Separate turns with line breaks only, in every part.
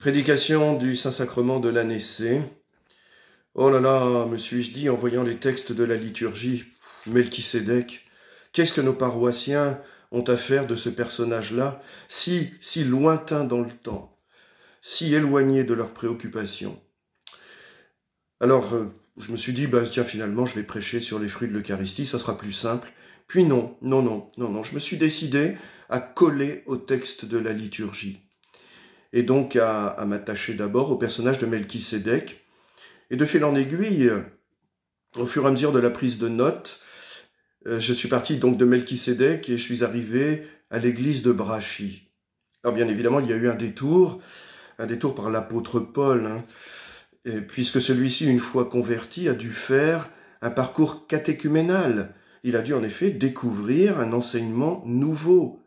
Prédication du Saint-Sacrement de l'année C. Oh là là, me suis-je dit en voyant les textes de la liturgie, Melchisédek, qu'est-ce que nos paroissiens ont à faire de ce personnage-là, si lointain dans le temps, si éloigné de leurs préoccupations. Alors, je me suis dit, tiens, finalement, je vais prêcher sur les fruits de l'Eucharistie, ça sera plus simple. Puis non, je me suis décidé à coller au texte de la liturgie. Et donc à m'attacher d'abord au personnage de Melchisédek. Et de fil en aiguille, au fur et à mesure de la prise de notes, je suis parti donc de Melchisédek et je suis arrivé à l'église de Brachy. Alors bien évidemment, il y a eu un détour par l'apôtre Paul, et puisque celui-ci, une fois converti, a dû faire un parcours catéchuménal. Il a dû en effet découvrir un enseignement nouveau.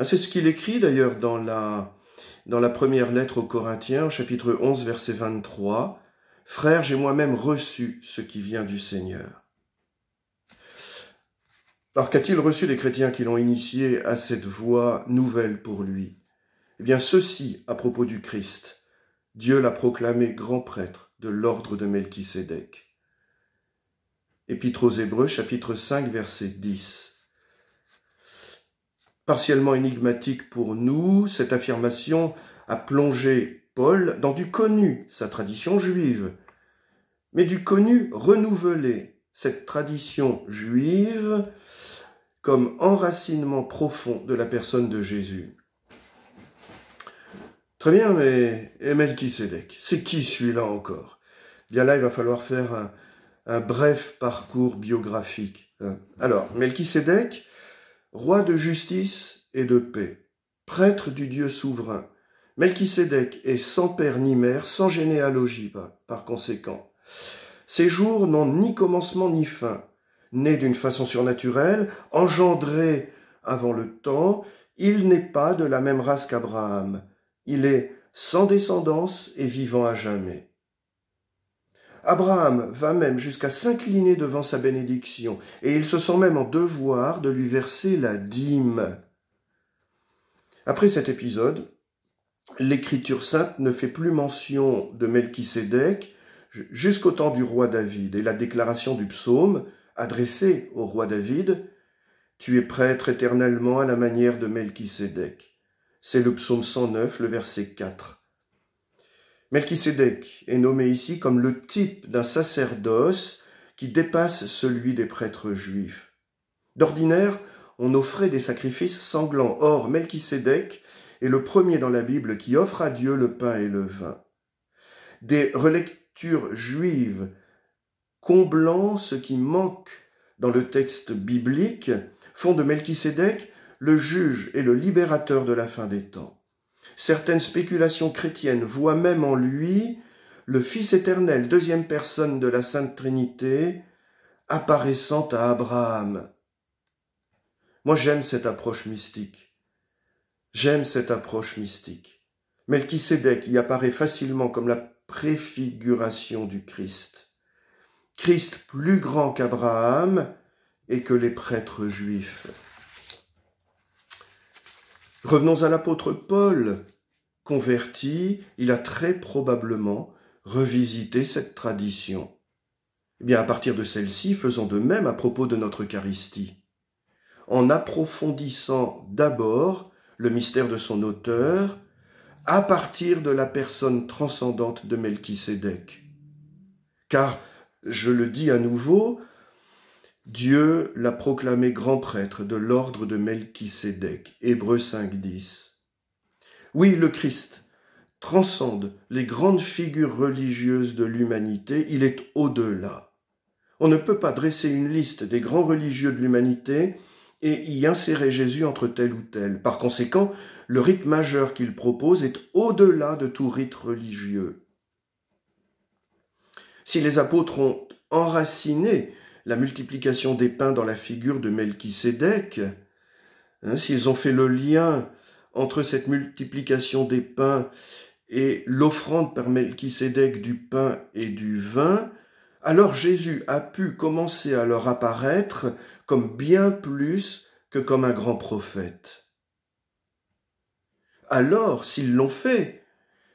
C'est ce qu'il écrit d'ailleurs dans la première lettre aux Corinthiens, au chapitre 11, verset 23, « Frères, j'ai moi-même reçu ce qui vient du Seigneur. » Alors qu'a-t-il reçu des chrétiens qui l'ont initié à cette voie nouvelle pour lui? Eh bien, ceci à propos du Christ. Dieu l'a proclamé grand prêtre de l'ordre de Melchisédek. Épître aux Hébreux, chapitre 5, verset 10. Partiellement énigmatique pour nous, cette affirmation a plongé Paul dans du connu, sa tradition juive, mais du connu renouvelé, cette tradition juive comme enracinement profond de la personne de Jésus. Très bien, mais Melchisédek, c'est qui celui-là encore? Bien là, il va falloir faire un bref parcours biographique. Alors, Melchisédek, roi de justice et de paix, prêtre du Dieu souverain. Melchisédek est sans père ni mère, sans généalogie par conséquent. Ses jours n'ont ni commencement ni fin. Né d'une façon surnaturelle, engendré avant le temps, il n'est pas de la même race qu'Abraham. Il est sans descendance et vivant à jamais. Abraham va même jusqu'à s'incliner devant sa bénédiction, et il se sent même en devoir de lui verser la dîme. Après cet épisode, l'Écriture sainte ne fait plus mention de Melchisédek jusqu'au temps du roi David, et la déclaration du psaume adressée au roi David, « Tu es prêtre éternellement à la manière de Melchisédek ». C'est le psaume 109, le verset 4. Melchisédek est nommé ici comme le type d'un sacerdoce qui dépasse celui des prêtres juifs. D'ordinaire, on offrait des sacrifices sanglants. Or, Melchisédek est le premier dans la Bible qui offre à Dieu le pain et le vin. Des relectures juives comblant ce qui manque dans le texte biblique font de Melchisédek le juge et le libérateur de la fin des temps. Certaines spéculations chrétiennes voient même en lui le Fils éternel, deuxième personne de la Sainte Trinité, apparaissant à Abraham. Moi, j'aime cette approche mystique. Melchisédek y apparaît facilement comme la préfiguration du Christ. Christ plus grand qu'Abraham et que les prêtres juifs. Revenons à l'apôtre Paul. Converti, il a très probablement revisité cette tradition. Eh bien, à partir de celle-ci, faisons de même à propos de notre Eucharistie. En approfondissant d'abord le mystère de son auteur à partir de la personne transcendante de Melchisédek. Car, je le dis à nouveau, Dieu l'a proclamé grand prêtre de l'ordre de Melchisédek. Hébreux 5, 10. Oui, le Christ transcende les grandes figures religieuses de l'humanité, il est au-delà. On ne peut pas dresser une liste des grands religieux de l'humanité et y insérer Jésus entre tel ou tel. Par conséquent, le rite majeur qu'il propose est au-delà de tout rite religieux. Si les apôtres ont enraciné la multiplication des pains dans la figure de Melchisédek, s'ils ont fait le lien entre cette multiplication des pains et l'offrande par Melchisédek du pain et du vin, alors Jésus a pu commencer à leur apparaître comme bien plus que comme un grand prophète. Alors, s'ils l'ont fait,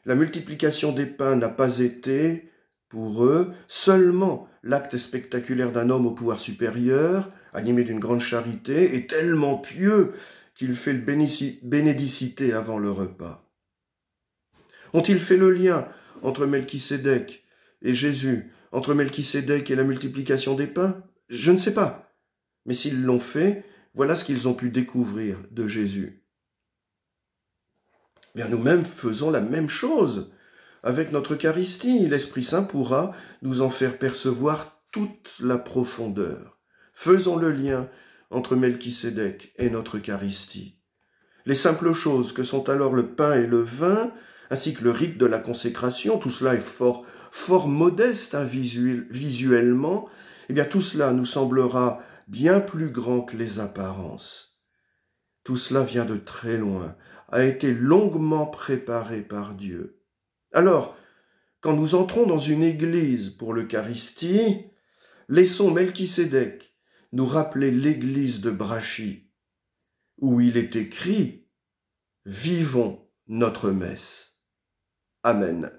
La multiplication des pains n'a pas été, pour eux, seulement l'acte spectaculaire d'un homme au pouvoir supérieur, animé d'une grande charité, et tellement pieux qu'il fait le bénédicité avant le repas. Ont-ils fait le lien entre Melchisédek et Jésus, entre Melchisédek et la multiplication des pains? Je ne sais pas. Mais s'ils l'ont fait, voilà ce qu'ils ont pu découvrir de Jésus. Bien, nous-mêmes faisons la même chose avec notre Eucharistie. L'Esprit Saint pourra nous en faire percevoir toute la profondeur. Faisons le lien entre Melchisédek et notre Eucharistie. Les simples choses que sont alors le pain et le vin, ainsi que le rite de la consécration, tout cela est fort modeste visuellement, eh bien tout cela nous semblera bien plus grand que les apparences. Tout cela vient de très loin, a été longuement préparé par Dieu. Alors, quand nous entrons dans une église pour l'Eucharistie, laissons Melchisédek nous rappeler l'église de Brachy, où il est écrit « Vivons notre messe ». Amen.